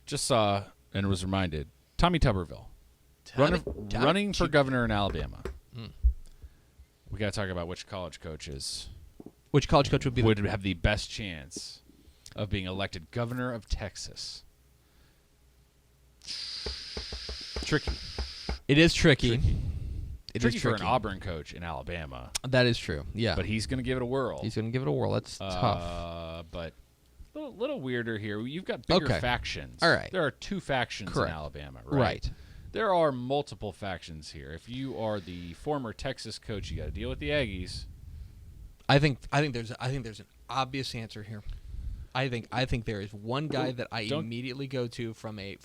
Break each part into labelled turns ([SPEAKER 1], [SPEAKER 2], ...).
[SPEAKER 1] just saw and was reminded, Tommy Tuberville, running for governor in Alabama. We got to talk about which college coaches.
[SPEAKER 2] Which college coach would
[SPEAKER 1] have the best chance of being elected governor of Texas? Tricky.
[SPEAKER 2] It is tricky.
[SPEAKER 1] Tricky for an Auburn coach in Alabama.
[SPEAKER 2] That is true. Yeah,
[SPEAKER 1] but he's going to give it a whirl.
[SPEAKER 2] That's tough.
[SPEAKER 1] But a little weirder here. You've got bigger factions.
[SPEAKER 2] All right.
[SPEAKER 1] There are 2 factions in Alabama, right?
[SPEAKER 2] Right.
[SPEAKER 1] There are multiple factions here. If you are the former Texas coach, you got to deal with the Aggies.
[SPEAKER 2] I think there's an obvious answer here. I think there is one guy that I immediately go to from a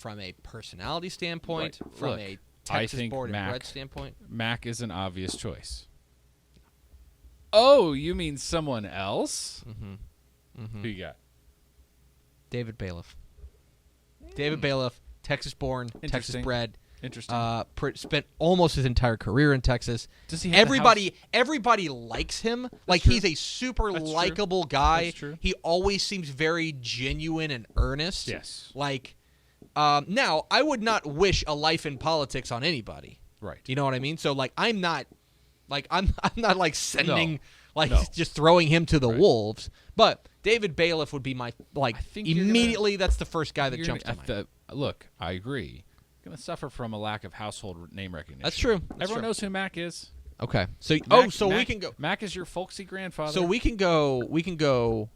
[SPEAKER 2] personality standpoint, from a Texas born and bred standpoint.
[SPEAKER 1] Mac is an obvious choice. Oh, you mean someone else? Who you got?
[SPEAKER 2] David Bailiff. David Bailiff, Texas born, Texas bred.
[SPEAKER 1] Interesting.
[SPEAKER 2] Spent almost his entire career in Texas.
[SPEAKER 1] Does he have
[SPEAKER 2] everybody likes him. He's a super likable guy.
[SPEAKER 1] That's true.
[SPEAKER 2] He always seems very genuine and earnest.
[SPEAKER 1] Yes.
[SPEAKER 2] Now I would not wish a life in politics on anybody.
[SPEAKER 1] Right.
[SPEAKER 2] You know what I mean? So I'm not sending
[SPEAKER 1] No.
[SPEAKER 2] just throwing him to the wolves. But David Bailiff would be my immediately. That's the first guy that jumps to mind.
[SPEAKER 1] Look, I agree. Going to suffer from a lack of household name recognition.
[SPEAKER 2] That's true.
[SPEAKER 1] Everyone knows who Mac is.
[SPEAKER 2] Okay. So we can go.
[SPEAKER 1] Mac is your folksy grandfather.
[SPEAKER 2] So we can go. We can go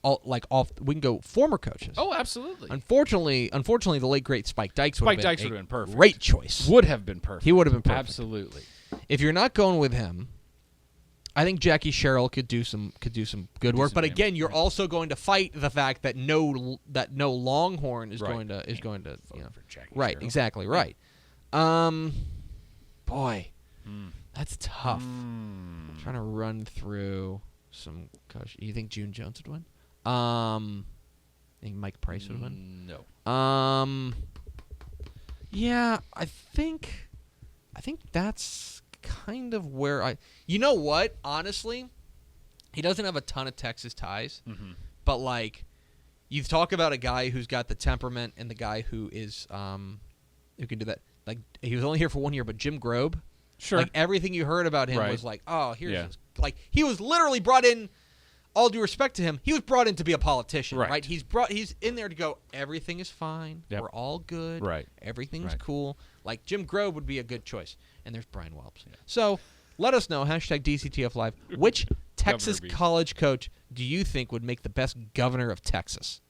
[SPEAKER 2] former coaches.
[SPEAKER 1] Oh, absolutely.
[SPEAKER 2] Unfortunately, the late great Spike Dykes would have been
[SPEAKER 1] perfect.
[SPEAKER 2] Great choice.
[SPEAKER 1] Would have been perfect.
[SPEAKER 2] He would have been perfect.
[SPEAKER 1] Absolutely.
[SPEAKER 2] If you're not going with him, I think Jackie Sherrill could do some good work. But again, you're also going to fight the fact that no Longhorn is going to
[SPEAKER 1] for Jackie
[SPEAKER 2] right,
[SPEAKER 1] Sherrill.
[SPEAKER 2] exactly right. Boy, that's tough. I'm trying to run through some. Gosh, you think June Jones would win? You think Mike Price would win?
[SPEAKER 1] No.
[SPEAKER 2] Yeah, I think that's kind of where I. You know what? Honestly, he doesn't have a ton of Texas ties, but you talk about a guy who's got the temperament and the guy who is who can do that. He was only here for 1 year, but Jim Grobe.
[SPEAKER 1] Sure.
[SPEAKER 2] Everything you heard about him was here's this. He was literally brought in. All due respect to him, he was brought in to be a politician, right? He's in there to go, everything is fine. Yep. We're all good.
[SPEAKER 1] Right.
[SPEAKER 2] Everything's cool. Jim Grobe would be a good choice. And there's Brian Welps. Yeah. So let us know, #DCTF Live, which Texas college coach do you think would make the best governor of Texas?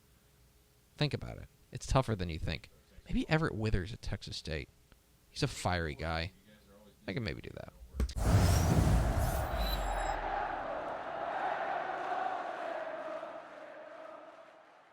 [SPEAKER 2] Think about it. It's tougher than you think. Maybe Everett Withers at Texas State. He's a fiery guy. I can maybe do that.